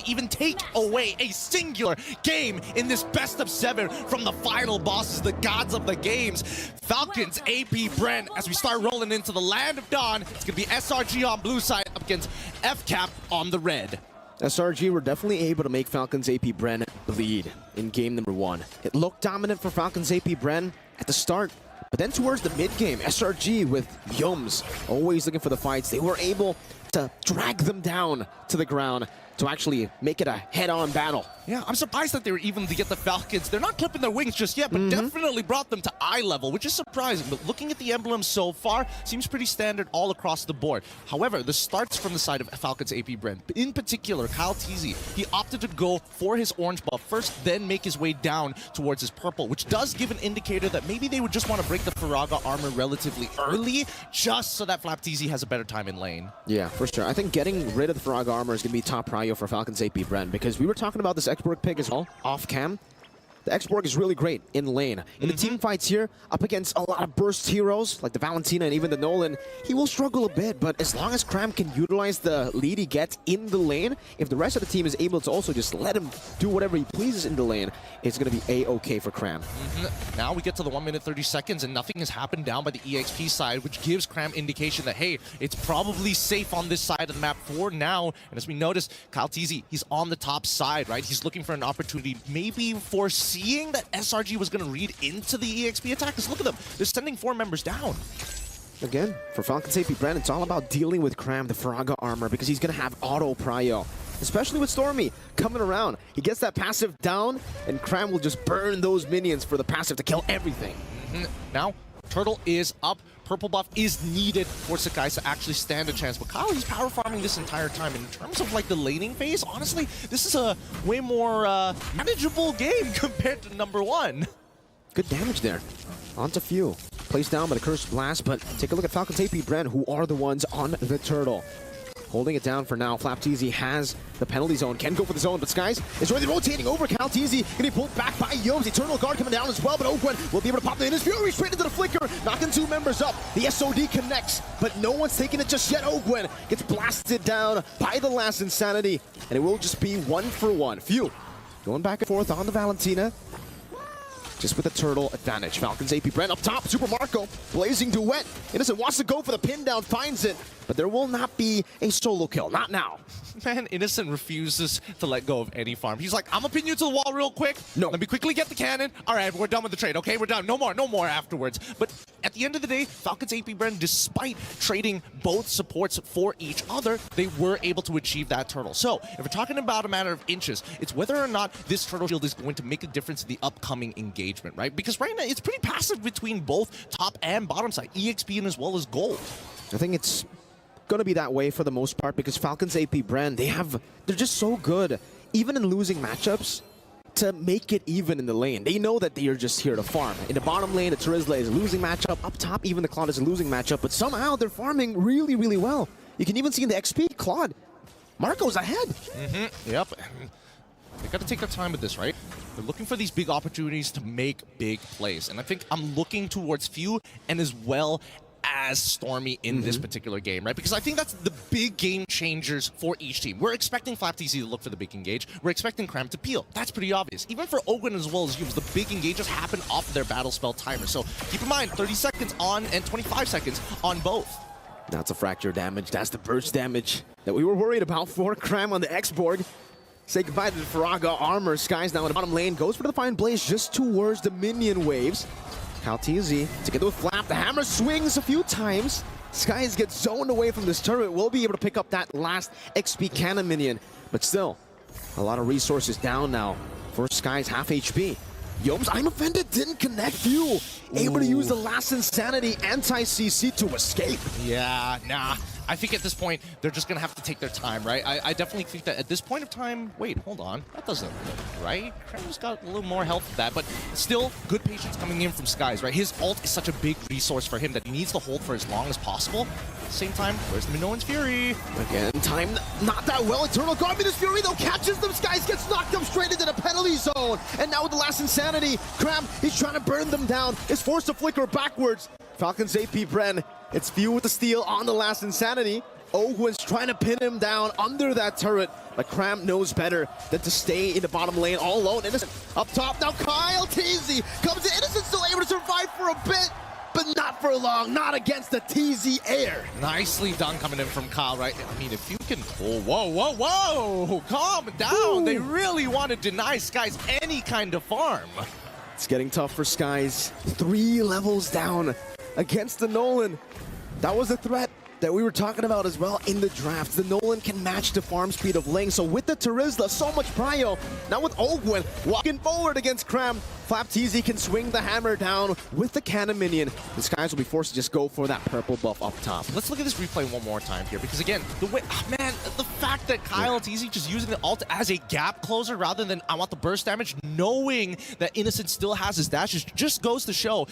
even take away a singular game in this best of 7 from the final bosses, the gods of the games. Falcons, Apbren, as we start rolling into the land of dawn. It's going to be SRG on blue side up against FCAP on the red. SRG were definitely able to make Falcons Apbren bleed in game number 1. It looked dominant for Falcons Apbren at the start, but then towards the mid-game, SRG with Yoms always looking for the fights, they were able to drag them down to the ground to actually make it a head-on battle. Yeah, I'm surprised that they were even to get the Falcons. They're not clipping their wings just yet, but definitely brought them to eye level, which is surprising. But looking at the emblems so far, seems pretty standard all across the board. However, this starts from the side of Falcons Apbren. In particular, Kyle Teasy, he opted to go for his orange buff first, then make his way down towards his purple, which does give an indicator that maybe they would just want to break the Faraga armor relatively early, just so that Flap Teasy has a better time in lane. Yeah, for sure. I think getting rid of the Faraga armor is going to be top prio for Falcons Apbren, because we were talking about this Exborg pick as well, off cam. The Exborg is really great in lane. In the team fights here, up against a lot of burst heroes, like the Valentina and even the Nolan, he will struggle a bit, but as long as Cram can utilize the lead he gets in the lane, if the rest of the team is able to also just let him do whatever he pleases in the lane, it's going to be A-okay for Cram. Now we get to the 1 minute 30 seconds and nothing has happened down by the EXP side, which gives Cram indication that, hey, it's probably safe on this side of the map for now. And as we notice, Kyle Teasy, he's on the top side, right? He's looking for an opportunity, maybe foreseeing that SRG was going to read into the EXP attack. Because look at them, they're sending 4 members down. Again, for Falcons Apbren, it's all about dealing with Cram, the Faraga armor, because he's going to have auto prio. Especially with Stormy coming around. He gets that passive down, and Cram will just burn those minions for the passive to kill everything. Now, Turtle is up. Purple buff is needed for Sakai to actually stand a chance. But Kyle, he's power farming this entire time. In terms of like the laning phase, honestly, this is a way more manageable game compared to number 1. Good damage there. Onto Few. Placed down by the Cursed Blast, but take a look at Falcons Apbren, who are the ones on the Turtle. Holding it down for now. Flap Teasy has the penalty zone. Can go for the zone, but Skies is really rotating over. Kyle Teasy gonna be pulled back by Yomes. Eternal Guard coming down as well, but Ogwen will be able to pop the Innis Fury straight into the Flicker, knocking 2 members up. The SOD connects, but no one's taking it just yet. Ogwen gets blasted down by the last Insanity, and it will just be 1 for 1. Few going back and forth on the Valentina. Just with a Turtle advantage. Falcons Apbren up top. Super Marco blazing duet. Innocent wants to go for the pin down, finds it, but there will not be a solo kill. Not now. Man, Innocent refuses to let go of any farm. He's like, I'm gonna pin you to the wall real quick. No. Let me quickly get the cannon. All right, we're done with the trade. Okay, we're done. No more afterwards. But at the end of the day, Falcons Apbren, despite trading both supports for each other, they were able to achieve that Turtle. So if we're talking about a matter of inches, it's whether or not this Turtle shield is going to make a difference in the upcoming engagement, right? Because right now, it's pretty passive between both top and bottom side, EXP and as well as gold. I think it's going to be that way for the most part, because Falcons Apbren, they're just so good, even in losing matchups, to make it even in the lane. They know that they are just here to farm. In the bottom lane, the Terizla is a losing matchup. Up top, even the Claude is a losing matchup, but somehow they're farming really, really well. You can even see in the XP, Claude, Marco's ahead. Yep. They got to take their time with this, right? They're looking for these big opportunities to make big plays. And I think I'm looking towards Few and as well as Stormy in this particular game, right? Because I think that's the big game changers for each team. We're expecting Flap Teasy to look for the big engage. We're expecting Cram to peel. That's pretty obvious. Even for Ogwen as well as Youms, the big engages happen off of their battle spell timer. So keep in mind, 30 seconds on and 25 seconds on both. That's a fracture damage. That's the burst damage that we were worried about for Cram on the Exborg. Say goodbye to the Faraga armor. Skies now in the bottom lane. Goes for the Fine Blaze just towards the minion waves. Kyle Teasy together with Flap. The hammer swings a few times. Skies gets zoned away from this turret. Will be able to pick up that last XP cannon minion. But still, a lot of resources down now for Skies, half HP. Yomes, I'm offended, didn't connect Few. Able to use the last Insanity anti-CC to escape. Yeah, nah. I think at this point, they're just going to have to take their time, right? I definitely think that at this point of time... Wait, hold on. That doesn't look right. Cram's got a little more health with that, but still, good patience coming in from Skies, right? His ult is such a big resource for him that he needs to hold for as long as possible. At the same time, where's the Minoan's Fury? Again, time not that well. Eternal Guard, Minoan's Fury, though, catches them. Skies gets knocked up straight into the penalty zone. And now with the last Insanity, Cram, he's trying to burn them down. Is forced to flicker backwards. Falcons Apbren, it's Few with the steal on the last Insanity. Ogwen's trying to pin him down under that turret, but Cram knows better than to stay in the bottom lane all alone. Innocent up top now. Kyle TZ comes in. Innocent still able to survive for a bit, but not for long. Not against the TZ Air. Nicely done coming in from Kyle, right? I mean, if you can... Oh, whoa. Calm down. Ooh. They really want to deny Skies any kind of farm. It's getting tough for Skies. 3 levels down against the Nolan. That was a threat that we were talking about as well in the draft. The Nolan can match the farm speed of Ling. So with the Terizla, so much prio. Now with Ogwen walking forward against Cram, FlapTZ can swing the hammer down with the cannon minion. The Skies will be forced to just go for that purple buff up top. Let's look at this replay one more time here, because again, the way, man, the fact that Kyle TZ just using the ult as a gap closer rather than I want the burst damage, knowing that Innocent still has his dashes, just goes to show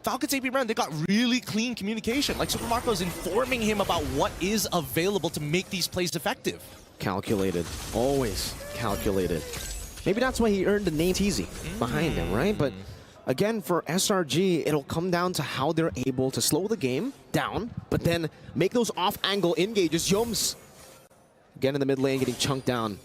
Falcons Apbren, they got really clean communication. Like Super Marco's informing him about what is available to make these plays effective. Calculated, always calculated. Maybe that's why he earned the name TZ behind him, right? But again, for SRG, it'll come down to how they're able to slow the game down, but then make those off-angle engages. Yums, again in the mid lane, getting chunked down.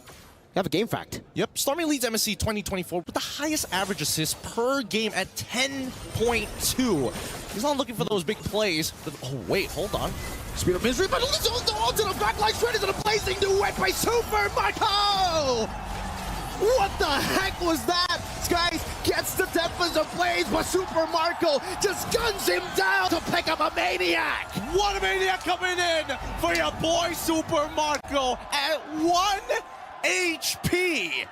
You have a game fact. Yep, Stormy leads MSC 2024 with the highest average assists per game at 10.2. He's not looking for those big plays. Oh, wait, hold on. Speed of misery, but it's on the backline straight into the placing duet by Super Marco! What the heck was that? Skies gets the Tempest of Blaze, but Super Marco just guns him down to pick up a Maniac! What a Maniac coming in for your boy Super Marco at 1 HP.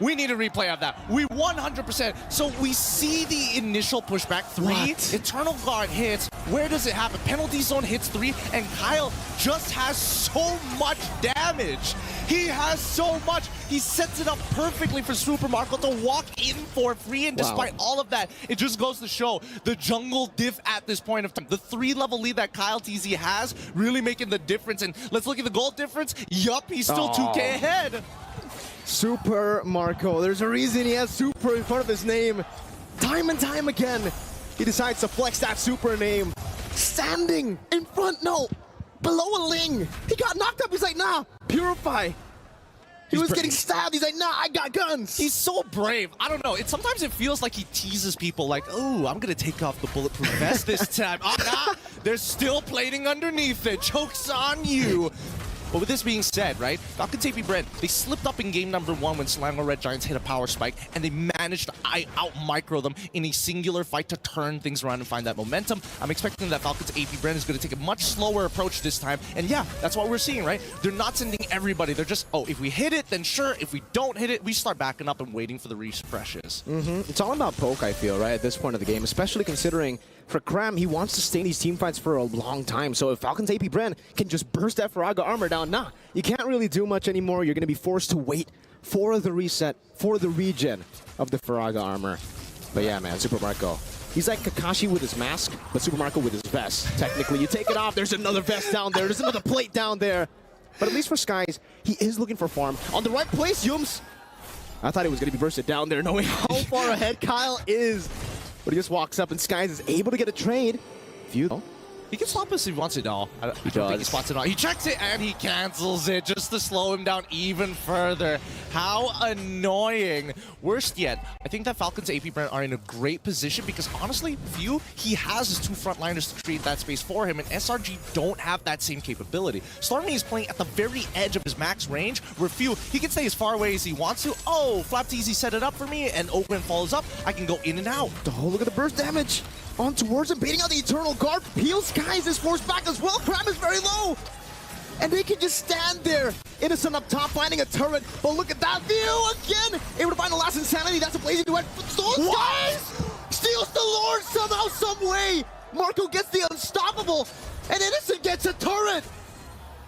We need a replay of that. We 100%. So we see the initial pushback 3. What? Eternal Guard hits. Where does it happen? Penalty zone hits 3, and Kyle just has so much damage. He has so much. He sets it up perfectly for Super Marco to walk in for free, and despite all of that, it just goes to show the jungle diff at this point of time. The 3-level lead that Kyle TZ has really making the difference. And let's look at the gold difference. Yup, he's still 2K ahead. Super Marco, there's a reason he has Super in front of his name. Time and time again, he decides to flex that Super name. Standing in front, no, below a Ling. He got knocked up, he's like, nah, Purify. He was getting stabbed, he's like, nah, I got guns. He's so brave. I don't know, sometimes it feels like he teases people like, oh, I'm gonna take off the bulletproof vest this time. Oh, nah, there's still plating underneath it. Joke's on you. But with this being said, right, Falcons Apbren, they slipped up in game number 1 when Selanggor Red Giants hit a power spike, and they managed to out-micro them in a singular fight to turn things around and find that momentum. I'm expecting that Falcons Apbren is going to take a much slower approach this time, and yeah, that's what we're seeing, right? They're not sending everybody. They're just, oh, if we hit it, then sure. If we don't hit it, we start backing up and waiting for the refreshes. It's all about poke, I feel, right, at this point of the game, especially considering for Cram, he wants to stay in these teamfights for a long time. So if Falcons Apbren can just burst that Faraga armor down, nah, you can't really do much anymore. You're going to be forced to wait for the reset, for the regen of the Faraga armor. But yeah, man, Super Marco. He's like Kakashi with his mask, but Super Marco with his vest. Technically, you take it off, there's another vest down there, there's another plate down there. But at least for Skies, he is looking for farm. On the right place, Yums. I thought he was going to be bursted down there, knowing how far ahead Kyle is. But he just walks up, and Skies is able to get a trade. He can stop us if he wants it all. I don't think he spots it all. He checks it and he cancels it just to slow him down even further. How annoying. Worst yet, I think that Falcons Apbren are in a great position because honestly, he has his 2 frontliners to create that space for him, and SRG don't have that same capability. Stormy is playing at the very edge of his max range, where he can stay as far away as he wants to. Oh, FlapTZ set it up for me, and Ogwen follows up. I can go in and out. Oh, look at the burst damage. On towards him, beating out the Eternal Guard. Peel Skies is forced back as well. Cram is very low. And they can just stand there. Innocent up top, finding a turret. But look at that view again. Able to find the last insanity. That's a blazing duet. Skies steals the Lord somehow, some way. Marco gets the unstoppable. And Innocent gets a turret.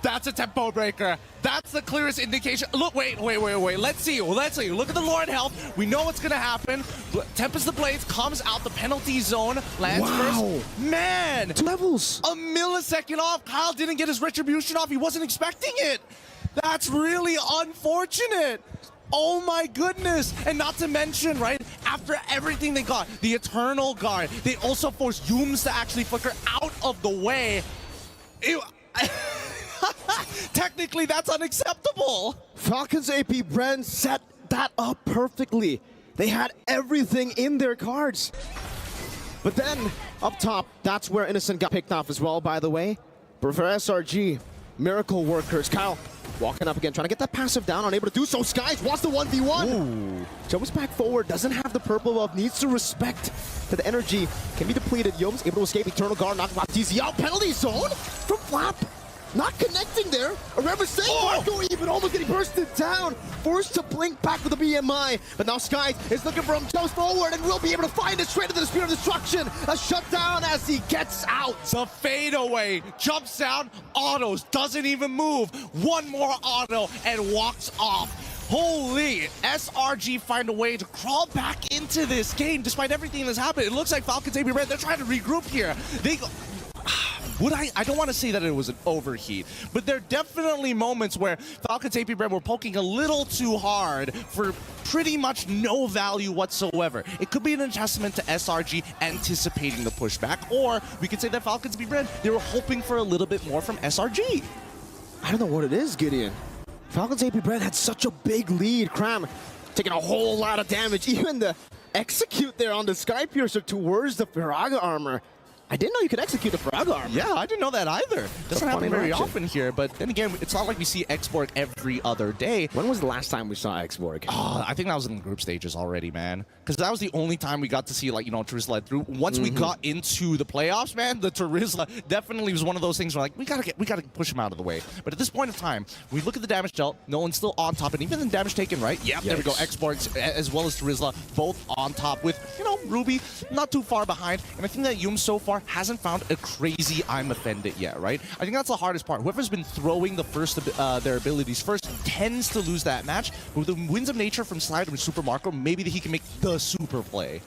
That's a tempo breaker. That's the clearest indication. Look, wait. Let's see. Look at the Lord health. We know what's going to happen. Tempest the Blades comes out the penalty zone. Lands first. Man. 2 levels. A millisecond off. Kyle didn't get his retribution off. He wasn't expecting it. That's really unfortunate. Oh my goodness. And not to mention, right, after everything they got, the Eternal Guard, they also forced Yums to actually flicker out of the way. Technically, that's unacceptable. Falcons Apbren set that up perfectly. They had everything in their cards. But then, up top, that's where Innocent got picked off as well, by the way. But for SRG, Miracle Workers, Kyle walking up again, trying to get that passive down, unable to do so. Skies wants the 1v1. Ooh. Jumps back forward, doesn't have the purple buff, needs to respect that the energy can be depleted. Youm's able to escape Eternal Guard, knock TZ out. Penalty zone from Flap. Not connecting there. Remember, Marco even almost getting bursted down. Forced to blink back with the BMI. But now Skies is looking for him, jumps forward, and will be able to find it straight into the Spear of Destruction. A shutdown as he gets out. The fadeaway, jumps down, autos, doesn't even move. One more auto and walks off. Holy, SRG find a way to crawl back into this game despite everything that's happened. It looks like Falcons Apbren, they're trying to regroup here. I don't want to say that it was an overheat, but there are definitely moments where Falcons Apbren were poking a little too hard for pretty much no value whatsoever. It could be an adjustment to SRG anticipating the pushback, or we could say that Falcons Apbren, they were hoping for a little bit more from SRG. I don't know what it is, Gideon. Falcons Apbren had such a big lead. Cram taking a whole lot of damage. Even the execute there on the Sky Piercer towards the Firaga armor. I didn't know you could execute the Firaga armor. Yeah, I didn't know that either. Doesn't happen very interaction. often here, but then again, it's not like we see Xborg every other day. When was the last time we saw Xborg? Oh, I think that was in the group stages already, man. Because that was the only time we got to see, like, you know, Terizla through. Once we got into the playoffs, man, the Terizla definitely was one of those things where, like, we gotta push him out of the way. But at this point in time, we look at the damage dealt. No one's still on top, and even the damage taken, right? Yep, there we go. Xborg as well as Terizla both on top with, you know, Ruby not too far behind. And I think that Youm so far hasn't found a crazy I'm offended yet, right? I think that's the hardest part. Whoever's been throwing the first their abilities first tends to lose that match. But with the Winds of Nature from Slide and Super Marco, maybe he can make the super play.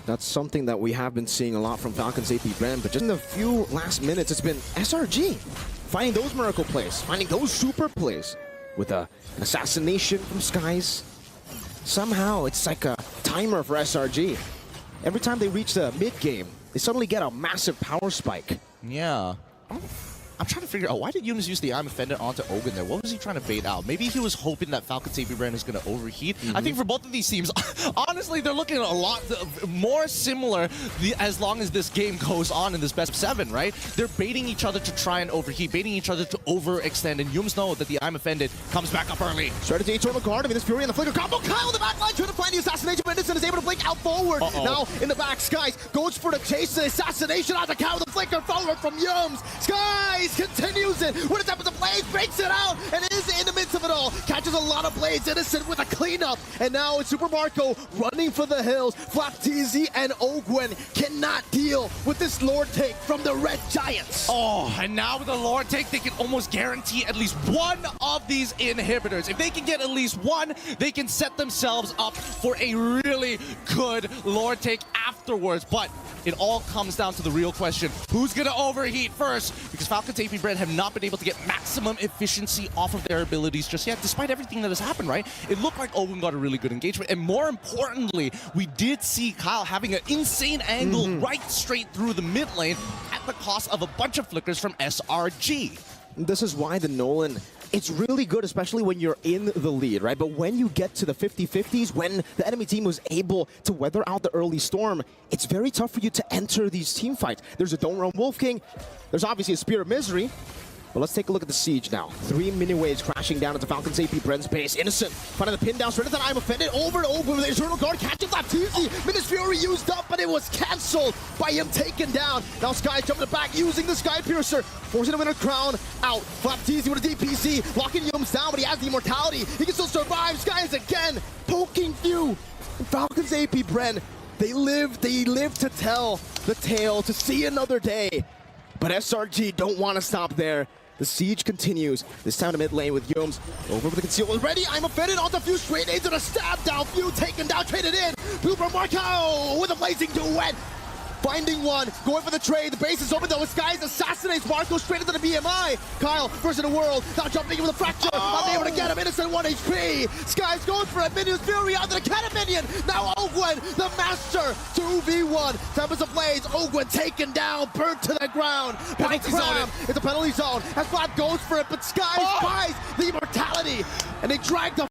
That's something that we have been seeing a lot from Falcons Apbren, but just in the few last minutes, it's been SRG finding those miracle plays, finding those super plays with an assassination from Skies. Somehow, it's like a timer for SRG. Every time they reach the mid-game, they suddenly get a massive power spike. Yeah. I'm trying to figure out, why did Youm use the I'm offended onto Ogun there? What was he trying to bait out? Maybe he was hoping that Falcons Apbren is going to overheat. I think for both of these teams, honestly, they're looking a lot more similar as long as this game goes on in this best of 7, right? They're baiting each other to try and overheat, baiting each other to overextend, and Youm's know that the I'm offended comes back up early. Straight into Eternal Guard, I mean, this Fury and the Flicker combo. Kyle in the back line trying to find the assassination, but Innocent is able to blink out forward. Now in the back, Skies goes for the chase, the assassination on the Kyle, the Flicker forward from Youms. Skies continues it. What is happening to Blaze? Breaks it out and is in the midst of it all. Catches a lot of Blades. Innocent with a cleanup. And now it's Super Marco running for the hills. Flap TZ and Ogwen cannot deal with this Lord take from the Red Giants. Oh, and now with the Lord take, they can almost guarantee at least one of these inhibitors. If they can get at least one, they can set themselves up for a really good Lord take afterwards. But it all comes down to the real question. Who's going to overheat first? Because Falcons Apbren have not been able to get maximum efficiency off of their abilities just yet, despite everything that has happened, right? It looked like Ogun got a really good engagement, and more importantly, we did see Kyle having an insane angle right straight through the mid lane at the cost of a bunch of flickers from SRG. This is why the Nolan, it's really good, especially when you're in the lead, right? But when you get to the 50-50s, when the enemy team was able to weather out the early storm, it's very tough for you to enter these team fights. There's a Don't Run Wolf King. There's obviously a Spear of Misery. But let's take a look at the siege now. 3 mini waves crashing down into Falcons Apbren's base. Innocent finding the pin down straight into that I'm offended. Over and over with the Eternal Guard catching Flap TZ. Minas Fury used up, but it was cancelled by him taken down. Now Sky jumping back using the Sky Piercer. Forcing him in a crown out. Flap TZ with a DPC. Locking Youms down, but he has the immortality. He can still survive. Sky is again poking through. And Falcons Apbren, they live to tell the tale, to see another day. But SRG don't want to stop there. The siege continues. This time to mid lane with Youms. Over with the conceal already. I'm offended onto a few straight nades and a stab down. Few taken down, traded in. Blue from Marco with a blazing duet. finding one, going for the trade. The base is open though. Skies assassinates Marco straight into the BMI. Kyle, first in the world, now jumping in with a fracture. Unable to get him. Innocent 1 HP. Skies goes for it. Minions Fury onto the cannon minion. Now Ogwen, the master, 2v1. Tempest of Blades. Ogwen taken down, burnt to the ground. By Penalty zone. Cram. It's a penalty zone. As Flap goes for it, but Skies buys the immortality, and they drag the